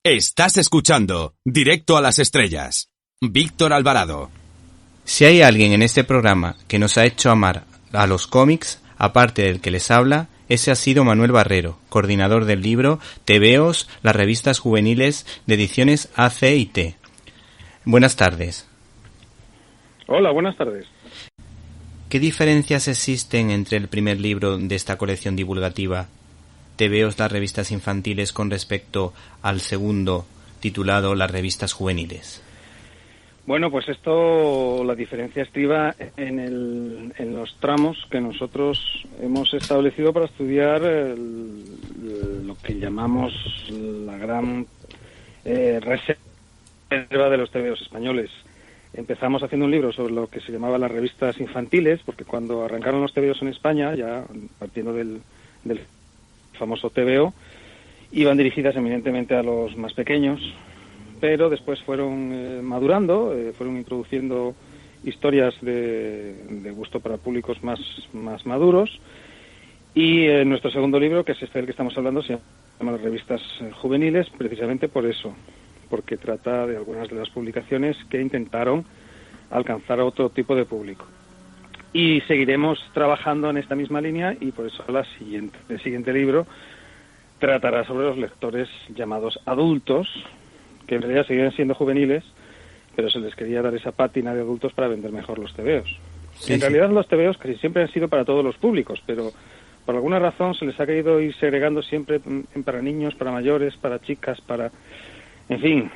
Estás escuchando Directo a las Estrellas. Víctor Alvarado. Si hay alguien en este programa que nos ha hecho amar a los cómics, aparte del que les habla, ese ha sido Manuel Barrero, coordinador del libro TVOs, las revistas juveniles de ediciones AC y T. Buenas tardes. Hola, buenas tardes. ¿Qué diferencias existen entre el primer libro de esta colección divulgativa, TVOs, las revistas infantiles, con respecto al segundo, titulado Las revistas juveniles? Bueno, pues la diferencia estriba en los tramos que nosotros hemos establecido para estudiar lo que llamamos la gran reserva de los TVOs españoles. Empezamos haciendo un libro sobre lo que se llamaba las revistas infantiles, porque cuando arrancaron los TVOs en España, ya partiendo del famoso TVO, iban dirigidas eminentemente a los más pequeños, pero después fueron madurando, fueron introduciendo historias de gusto para públicos más maduros, y nuestro segundo libro, que es este del que estamos hablando, se llama Las revistas juveniles, precisamente por eso, porque trata de algunas de las publicaciones que intentaron alcanzar a otro tipo de público. Y seguiremos trabajando en esta misma línea, y por eso el siguiente libro tratará sobre los lectores llamados adultos, que en realidad seguirán siendo juveniles, pero se les quería dar esa pátina de adultos para vender mejor los TVOs. Sí, en realidad los TVOs casi siempre han sido para todos los públicos, pero por alguna razón se les ha querido ir segregando siempre para niños, para mayores, para chicas, en fin,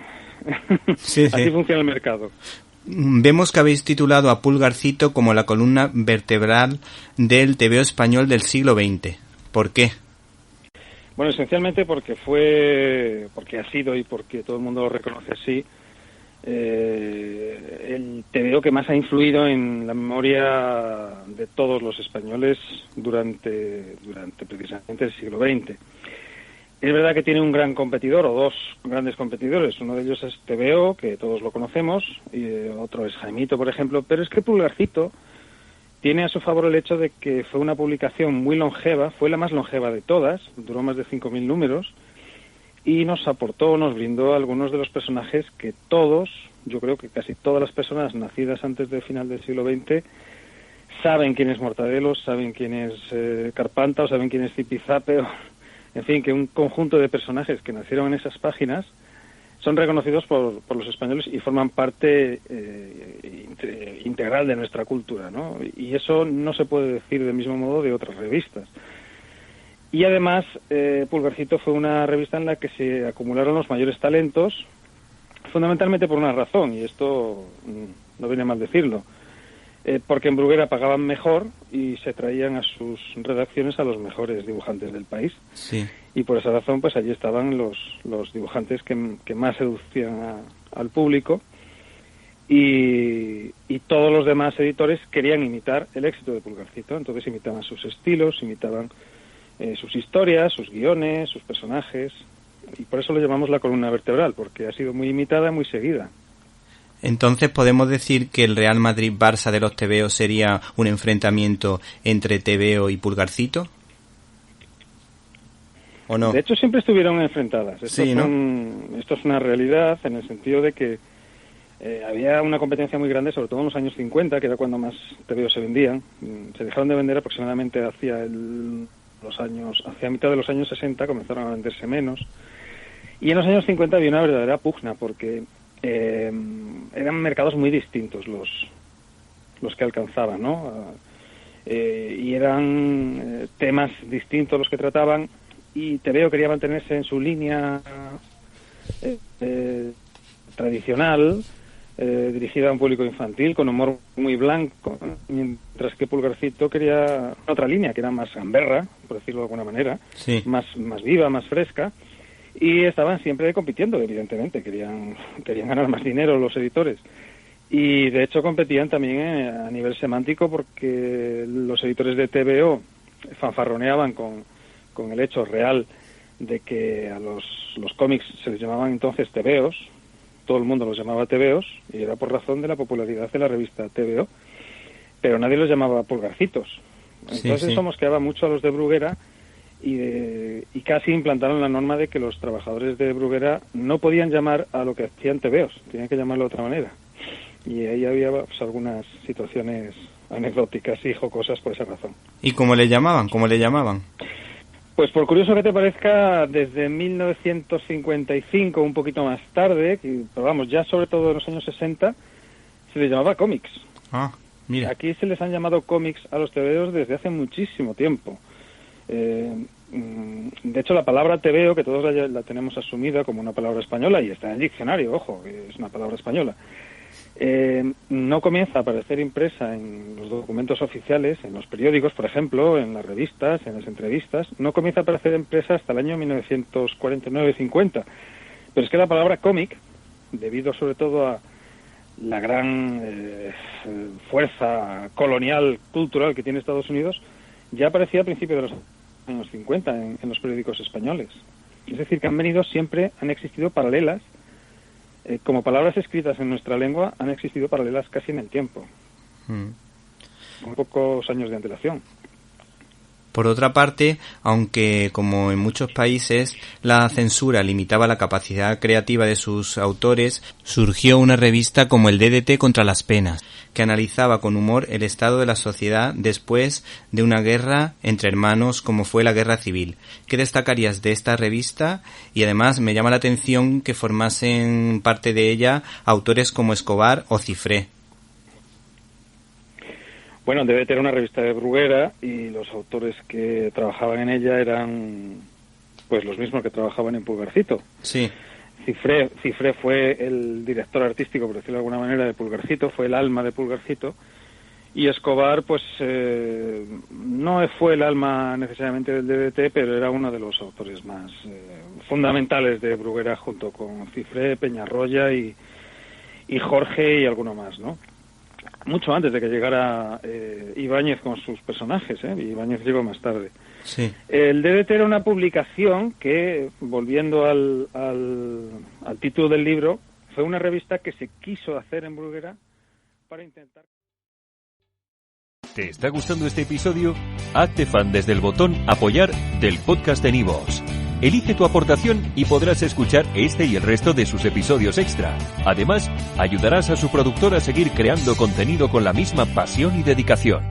sí. Así funciona el mercado. Vemos que habéis titulado a Pulgarcito como la columna vertebral del TVO español del siglo XX. ¿Por qué? Bueno, esencialmente porque ha sido, y porque todo el mundo lo reconoce así, el TVO que más ha influido en la memoria de todos los españoles durante precisamente el siglo XX. Es verdad que tiene un gran competidor, o dos grandes competidores. Uno de ellos es TVO, que todos lo conocemos, y otro es Jaimito, por ejemplo. Pero es que Pulgarcito tiene a su favor el hecho de que fue una publicación muy longeva, fue la más longeva de todas, duró más de 5.000 números, y nos brindó algunos de los personajes que yo creo que casi todas las personas nacidas antes del final del siglo XX, saben quién es Mortadelo, saben quién es Carpanta, o saben quién es Zipizape, en fin, que un conjunto de personajes que nacieron en esas páginas son reconocidos por los españoles y forman parte integral de nuestra cultura, ¿no? Y eso no se puede decir del mismo modo de otras revistas. Y además, Pulgarcito fue una revista en la que se acumularon los mayores talentos, fundamentalmente por una razón, y esto no viene mal decirlo, porque en Bruguera pagaban mejor y se traían a sus redacciones a los mejores dibujantes del país. Sí. Y por esa razón, pues allí estaban los dibujantes que más seducían al público, y todos los demás editores querían imitar el éxito de Pulgarcito. Entonces imitaban sus estilos, imitaban sus historias, sus guiones, sus personajes, y por eso lo llamamos la columna vertebral, porque ha sido muy imitada, muy seguida. Entonces, ¿podemos decir que el Real Madrid-Barça de los TVOs sería un enfrentamiento entre TVO y Pulgarcito? ¿O no? De hecho, siempre estuvieron enfrentadas. Esto es una realidad, en el sentido de que había una competencia muy grande, sobre todo en los años 50, que era cuando más TVOs se vendían. Se dejaron de vender aproximadamente hacia mitad de los años 60, comenzaron a venderse menos. Y en los años 50 había una verdadera pugna, porque eran mercados muy distintos los que alcanzaban, ¿no? Y eran temas distintos los que trataban, y TVO quería mantenerse en su línea tradicional, dirigida a un público infantil, con humor muy blanco, mientras que Pulgarcito quería otra línea, que era más gamberra, por decirlo de alguna manera, sí, más viva, más fresca. Y estaban siempre compitiendo, evidentemente, querían ganar más dinero los editores. Y de hecho competían también a nivel semántico, porque los editores de TVO fanfarroneaban con el hecho real de que a los cómics se les llamaban entonces TVOs, todo el mundo los llamaba TVOs, y era por razón de la popularidad de la revista TVO, pero nadie los llamaba Pulgarcitos. Entonces eso mosqueaba mucho a los de Bruguera, y casi implantaron la norma de que los trabajadores de Bruguera no podían llamar a lo que hacían tebeos, tenían que llamarlo de otra manera. Y ahí había pues, algunas situaciones anecdóticas y jocosas por esa razón. ¿Y cómo le llamaban? ¿Cómo le llamaban? Pues por curioso que te parezca, desde 1955, un poquito más tarde, pero vamos, ya sobre todo en los años 60, se les llamaba cómics. Ah, mira. Aquí se les han llamado cómics a los tebeos desde hace muchísimo tiempo. De hecho, la palabra tebeo, que todos la tenemos asumida como una palabra española, y está en el diccionario, ojo, que es una palabra española, no comienza a aparecer impresa en los documentos oficiales, en los periódicos, por ejemplo, en las revistas, en las entrevistas, no comienza a aparecer impresa hasta el año 1949-50. Pero es que la palabra cómic, debido sobre todo a la gran fuerza colonial, cultural que tiene Estados Unidos, ya aparecía a principios de los años 50 en los periódicos españoles. Es decir, que han existido paralelas, como palabras escritas en nuestra lengua, han existido paralelas casi en el tiempo, con pocos años de antelación. Por otra parte, aunque como en muchos países la censura limitaba la capacidad creativa de sus autores, surgió una revista como el DDT contra las penas, que analizaba con humor el estado de la sociedad después de una guerra entre hermanos como fue la Guerra Civil. ¿Qué destacarías de esta revista? Y además me llama la atención que formasen parte de ella autores como Escobar o Cifré. Bueno, DDT era una revista de Bruguera y los autores que trabajaban en ella eran pues los mismos que trabajaban en Pulgarcito. Sí. Cifré fue el director artístico, por decirlo de alguna manera, de Pulgarcito, fue el alma de Pulgarcito, y Escobar pues no fue el alma necesariamente del DDT, pero era uno de los autores más fundamentales de Bruguera, junto con Cifré, Peñarroya y Jorge y alguno más, ¿no? Mucho antes de que llegara Ibáñez con sus personajes, Ibáñez llegó más tarde. Sí. El DDT era una publicación que, volviendo al título del libro, fue una revista que se quiso hacer en Bruguera para intentar... ¿Te está gustando este episodio? Hazte fan desde el botón Apoyar del podcast de Nivos. Elige tu aportación y podrás escuchar este y el resto de sus episodios extra. Además, ayudarás a su productor a seguir creando contenido con la misma pasión y dedicación.